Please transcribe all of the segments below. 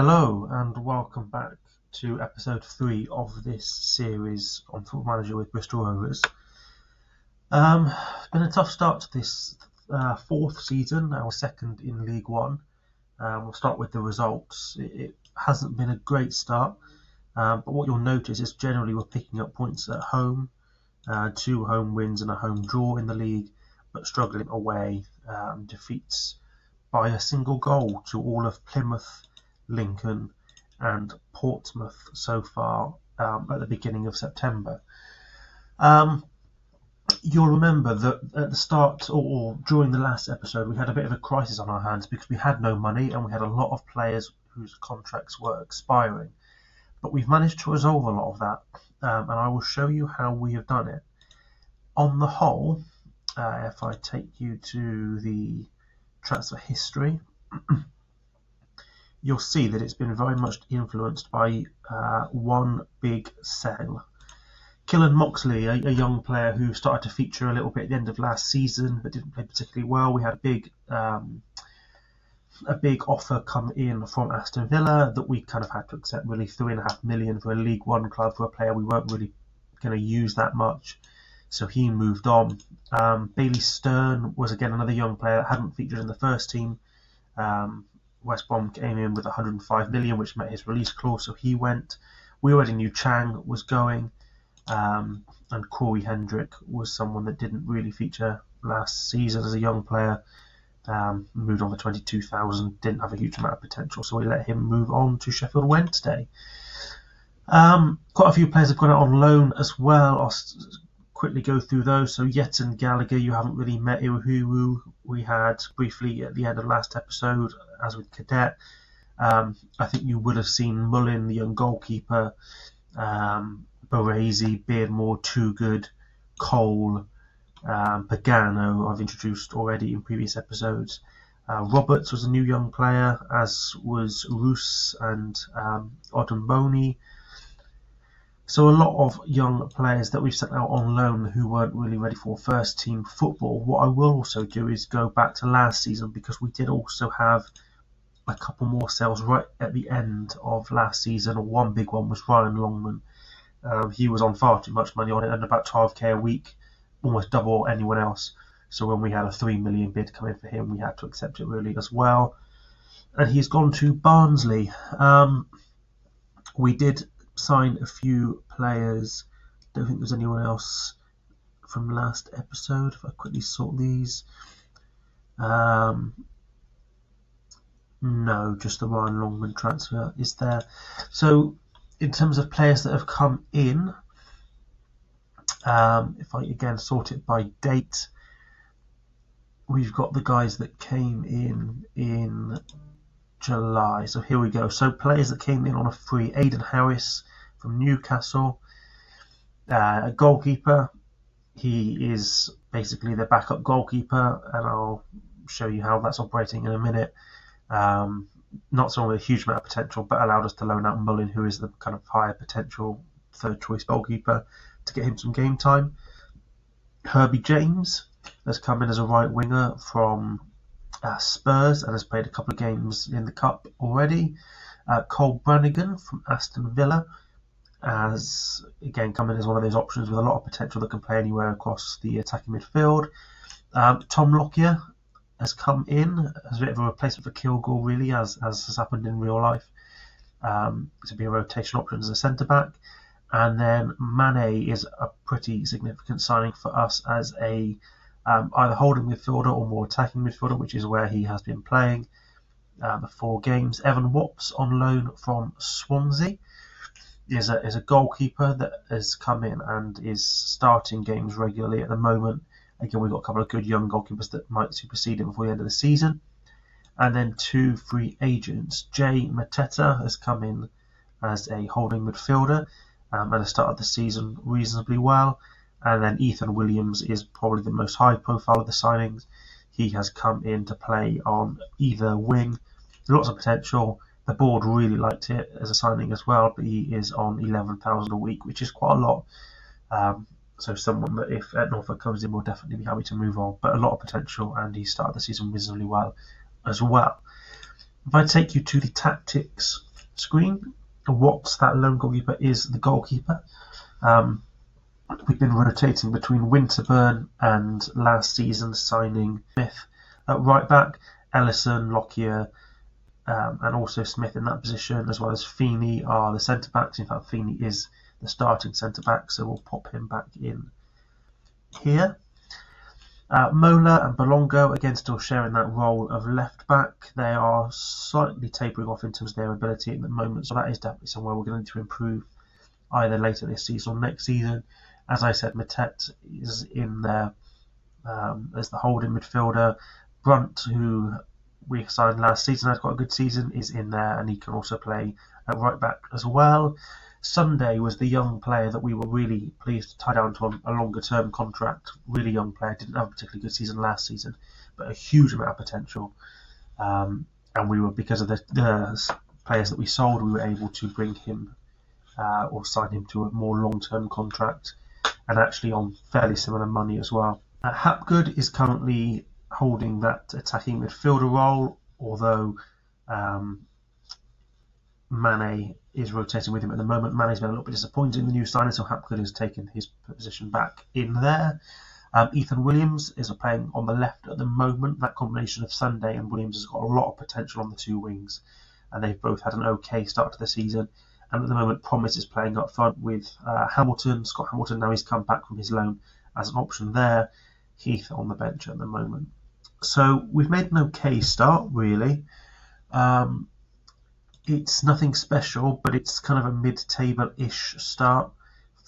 Hello and welcome back to episode 3 of this series on Football Manager with Bristol Rovers. It's been a tough start to this fourth season, our second in League One. We'll start with the results. It hasn't been a great start, but what you'll notice is generally we're picking up points at home, 2 home wins and a home draw in the league, but struggling away, defeats by a single goal to all of Plymouth, Lincoln and Portsmouth so far at the beginning of September. You'll remember that at the start or during the last episode we had a bit of a crisis on our hands because we had no money and we had a lot of players whose contracts were expiring. But we've managed to resolve a lot of that, and I will show you how we have done it. On the whole, if I take you to the transfer history, you'll see that it's been very much influenced by one big sale. Killen Moxley, a young player who started to feature a little bit at the end of last season but didn't play particularly well. We had a big offer come in from Aston Villa that we kind of had to accept, really. £3.5 million for a League One club for a player we weren't really going to use that much, so he moved on. Bailey Stern was again another young player that hadn't featured in the first team. West Brom came in with 105 million, which met his release clause, so he went. We already knew Chang was going, and Corey Hendrick was someone that didn't really feature last season as a young player. Moved on for 22,000, didn't have a huge amount of potential, so we let him move on to Sheffield Wednesday. Quite a few players have gone out on loan as well. I'll quickly go through those. So Yeton Gallagher, you haven't really met Iwuhu. We had briefly at the end of last episode, as with Cadet. I think you would have seen Mullin, the young goalkeeper, Baresi, Beardmore, Too Good, Cole, Pagano I've introduced already in previous episodes. Roberts was a new young player, as was Roos and Odumboni. So a lot of young players that we've sent out on loan who weren't really ready for first team football. What I will also do is go back to last season, because we did also have a couple more sales right at the end of last season. One big one was Ryan Longman. He was on far too much money on it, and about 12k a week, almost double anyone else. So when we had a 3 million bid come in for him, we had to accept it really as well. And he's gone to Barnsley. We did sign a few players. Don't think there's anyone else from last episode. If I quickly sort these. No, just the Ryan Longman transfer is there. So in terms of players that have come in, if I again sort it by date, we've got the guys that came in July. So here we go. So players that came in on a free: Aidan Harris from Newcastle, a goalkeeper. He is basically the backup goalkeeper, and I'll show you how that's operating in a minute. Not someone with a huge amount of potential, but allowed us to loan out Mullin, who is the kind of higher potential third choice goalkeeper, to get him some game time. Herbie James has come in as a right winger from Spurs and has played a couple of games in the Cup already. Cole Brannigan from Aston Villa has again come in as one of those options with a lot of potential that can play anywhere across the attacking midfield. Tom Lockyer has come in as a bit of a replacement for Kilgore, really, as has happened in real life, to be a rotation option as a centre-back. And then Mane is a pretty significant signing for us as a either holding midfielder or more attacking midfielder, which is where he has been playing the 4 games. Evan Wops on loan from Swansea is a goalkeeper that has come in and is starting games regularly at the moment. Again, we've got a couple of good young goalkeepers that might supersede him before the end of the season. And then 2 free agents. Jay Mateta has come in as a holding midfielder and has started the season reasonably well. And then Ethan Williams is probably the most high profile of the signings. He has come in to play on either wing. Lots of potential. The board really liked it as a signing as well, but he is on 11,000 a week, which is quite a lot. So someone that if at Norfolk comes in will definitely be happy to move on, but a lot of potential, and he started the season reasonably well as well. If I take you to the tactics screen. Watts, that lone goalkeeper, is the goalkeeper. We've been rotating between Winterburn and last season signing Smith at right back, Ellison, Lockyer, and also Smith in that position, as well as Feeney are the centre backs. In fact, Feeney is the starting centre back, so we'll pop him back in here. Mola and Bolongo, again, still sharing that role of left back. They are slightly tapering off in terms of their ability at the moment, so that is definitely somewhere we're going to improve either later this season or next season. As I said, Matet is in there as the holding midfielder. Brunt, who we signed last season, has got a good season, is in there, and he can also play at right back as well. Sunday was the young player that we were really pleased to tie down to a longer term contract. Really young player, didn't have a particularly good season last season, but a huge amount of potential. And we were, because of the players that we sold, we were able to bring him or sign him to a more long term contract, and actually on fairly similar money as well. Hapgood is currently holding that attacking midfielder role, although Mane is rotating with him at the moment. Mane's been a little bit disappointed in the new signing, so Hapgood has taken his position back in there. Ethan Williams is playing on the left at the moment. That combination of Sunday and Williams has got a lot of potential on the two wings, and they've both had an okay start to the season. And at the moment, Promise is playing up front with Hamilton. Scott Hamilton, now he's come back from his loan, as an option there. Heath on the bench at the moment. So we've made an okay start, really. It's nothing special, but it's kind of a mid-table-ish start.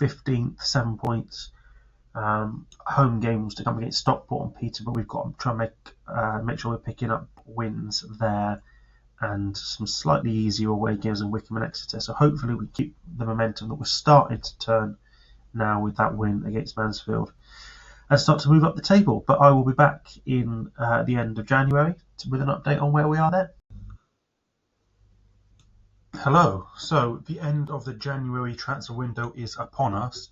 15th, 7 points. Home games to come against Stockport and Peterborough. We've got to try and make sure we're picking up wins there, and some slightly easier away games in Wickham and Exeter. So hopefully we keep the momentum that we're starting to turn now with that win against Mansfield and start to move up the table. But I will be back in the end of January with an update on where we are then. Hello. So the end of the January transfer window is upon us,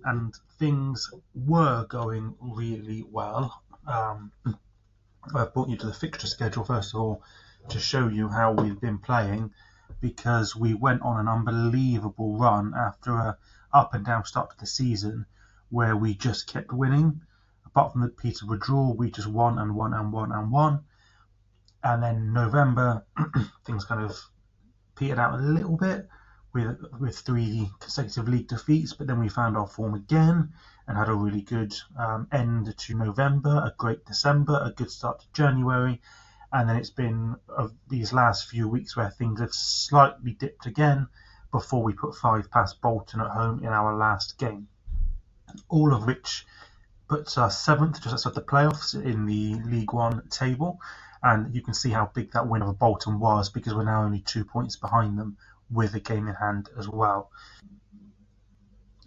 and things were going really well. I've brought you to the fixture schedule first of all to show you how we've been playing, because we went on an unbelievable run after a up and down start to the season where we just kept winning. Apart from the Peterborough draw, we just won and won and won and won. And then November, things kind of petered out a little bit with 3 consecutive league defeats, but then we found our form again and had a really good end to November, a great December, a good start to January, and then it's been these last few weeks where things have slightly dipped again before we put 5 past Bolton at home in our last game, all of which puts us 7th, just outside the playoffs in the League One table. And you can see how big that win over Bolton was, because we're now only 2 points behind them with a game in hand as well.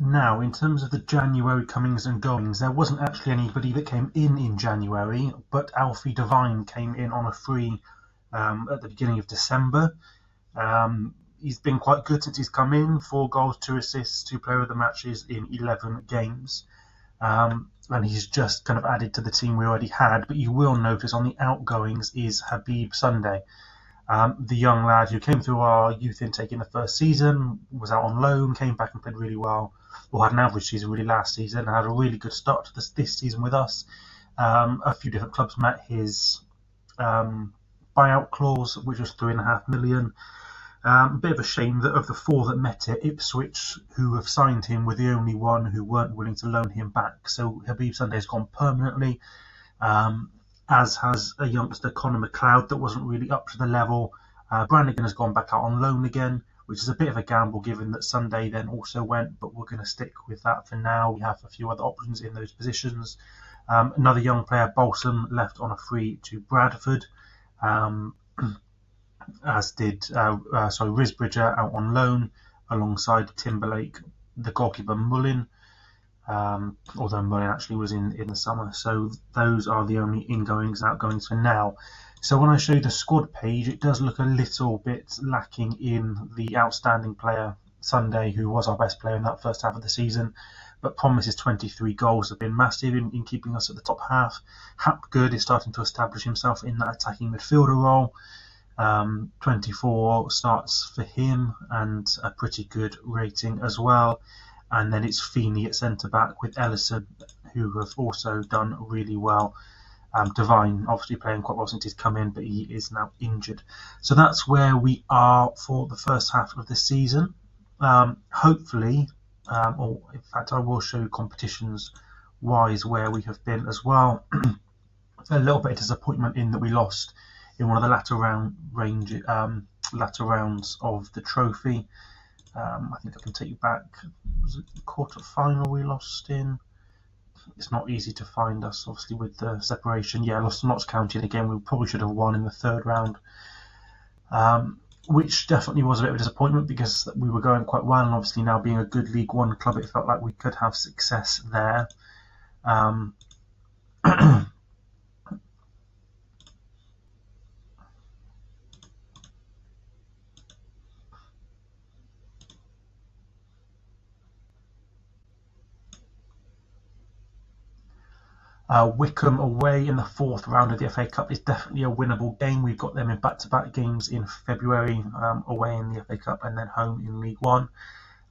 Now, in terms of the January comings and goings, there wasn't actually anybody that came in January, but Alfie Devine came in on a free at the beginning of December. He's been quite good since he's come in. 4 goals, 2 assists, 2 player of the matches in 11 games. And he's just kind of added to the team we already had. But you will notice on the outgoings is Habib Sunday, the young lad who came through our youth intake in the first season, was out on loan, came back and played really well, or had an average season really last season, and had a really good start to this season with us. A few different clubs met his buyout clause, which was £3.5 million. A bit of a shame that of the 4 that met it, Ipswich, who have signed him, were the only one who weren't willing to loan him back. So Habib Sunday's gone permanently, as has a youngster, Connor McLeod, that wasn't really up to the level. Brannigan has gone back out on loan again, which is a bit of a gamble given that Sunday then also went, but we're going to stick with that for now. We have a few other options in those positions. Another young player, Balsam, left on a free to Bradford. As did Risbridger out on loan alongside Timberlake, the goalkeeper Mullin, although Mullin actually was in the summer. So those are the only ingoings and outgoings for now. So when I show you the squad page, it does look a little bit lacking in the outstanding player Sunday, who was our best player in that first half of the season. But Promise's 23 goals have been massive in keeping us at the top half. Hapgood is starting to establish himself in that attacking midfielder role. 24 starts for him and a pretty good rating as well. And then it's Feeney at centre-back with Ellison, who have also done really well. Devine obviously playing quite well since he's come in, but he is now injured. So that's where we are for the first half of the season. Hopefully, or in fact I will show you competitions-wise where we have been as well. A little bit of disappointment in that we lost in one of the latter rounds of the trophy. I think I can take you back. Was it the quarter-final we lost in? It's not easy to find us, obviously, with the separation. Yeah, lost to Notts County, and again, we probably should have won in the third round, which definitely was a bit of a disappointment because we were going quite well, and obviously now being a good League One club, it felt like we could have success there. Wycombe away in the fourth round of the FA Cup is definitely a winnable game. We've got them in back-to-back games in February, away in the FA Cup and then home in League One.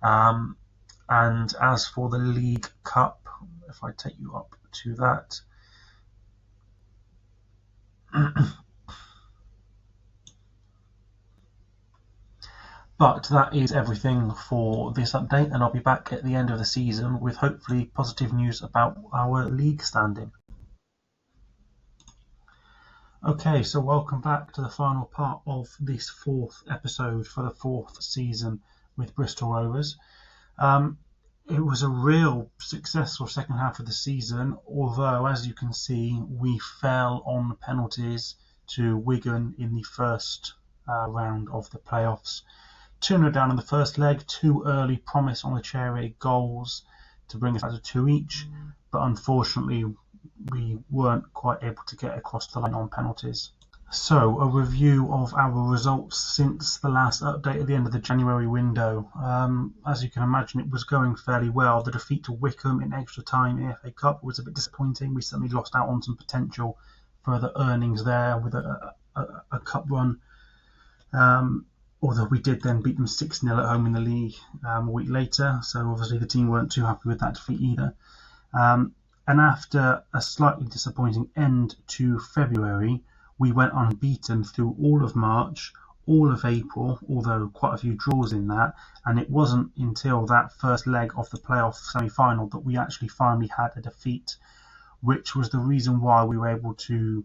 And as for the League Cup, if I take you up to that, but that is everything for this update, and I'll be back at the end of the season with hopefully positive news about our league standing. Okay, so welcome back to the final part of this fourth episode for the fourth season with Bristol Rovers. It was a real successful second half of the season, although, as you can see, we fell on penalties to Wigan in the first round of the playoffs. 2-0 down in the first leg, two early promise on the Cherry goals to bring us out to two each, but unfortunately we weren't quite able to get across the line on penalties. So, a review of our results since the last update at the end of the January window. As you can imagine, it was going fairly well. The defeat to Wycombe in extra time in the FA Cup was a bit disappointing. We certainly lost out on some potential further earnings there with a cup run. Although we did then beat them 6-0 at home in the league a week later, so obviously the team weren't too happy with that defeat either. And after a slightly disappointing end to February, we went unbeaten through all of March, all of April, although quite a few draws in that, and it wasn't until that first leg of the playoff semi-final that we actually finally had a defeat, which was the reason why we were able to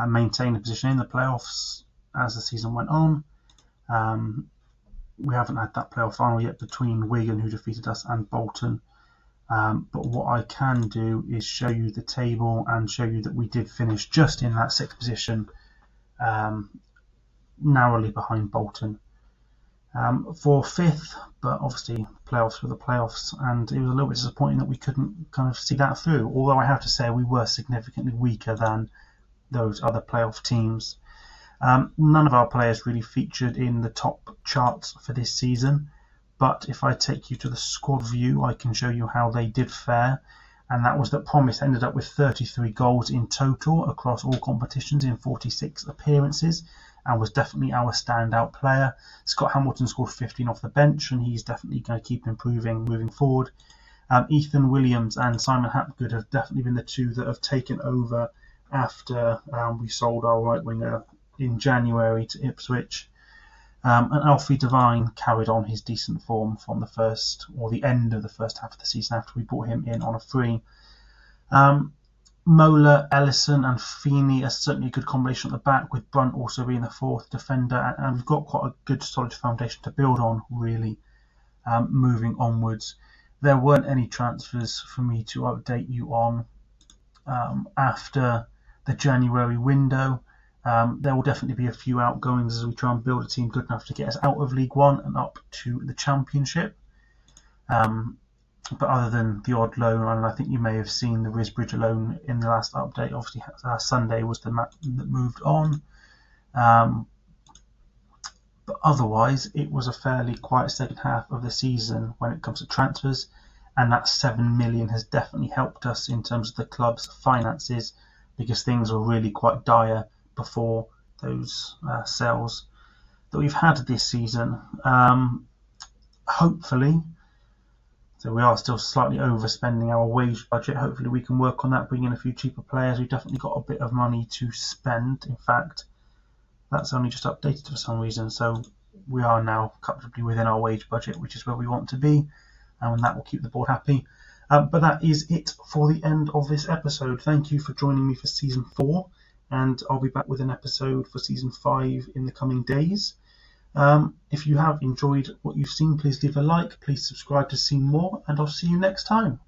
maintain a position in the playoffs as the season went on. We haven't had that playoff final yet between Wigan, who defeated us, and Bolton. But what I can do is show you the table and show you that we did finish just in that sixth position, narrowly behind Bolton. For fifth, but obviously playoffs were the playoffs, and it was a little bit disappointing that we couldn't kind of see that through. Although I have to say we were significantly weaker than those other playoff teams. None of our players really featured in the top charts for this season, but if I take you to the squad view, I can show you how they did fare, and that was that Promise ended up with 33 goals in total across all competitions in 46 appearances, and was definitely our standout player. Scott Hamilton scored 15 off the bench, and he's definitely going to keep improving moving forward. Ethan Williams and Simon Hapgood have definitely been the two that have taken over after we sold our right winger in January to Ipswich. And Alfie Devine carried on his decent form from the first, or the end of the first half of the season after we brought him in on a free. Mola, Ellison and Feeney are certainly a good combination at the back, with Brunt also being the fourth defender, and we've got quite a good solid foundation to build on, really, moving onwards. There weren't any transfers for me to update you on after the January window. There will definitely be a few outgoings as we try and build a team good enough to get us out of League One and up to the Championship. But other than the odd loan, and I think you may have seen the Risbridge loan in the last update. Obviously, Sunday was the match that moved on. But otherwise, it was a fairly quiet second half of the season when it comes to transfers, and that 7 million has definitely helped us in terms of the club's finances, because things were really quite dire before sales that we've had this season. Hopefully, so we are still slightly overspending our wage budget. Hopefully we can work on that, bring in a few cheaper players. We've definitely got a bit of money to spend. In fact, that's only just updated for some reason, so we are now comfortably within our wage budget, which is where we want to be, and that will keep the board happy. But that is it for the end of this episode. Thank you for joining me for Season 4, and I'll be back with an episode for Season 5 in the coming days. If you have enjoyed what you've seen, please leave a like, please subscribe to see more, and I'll see you next time.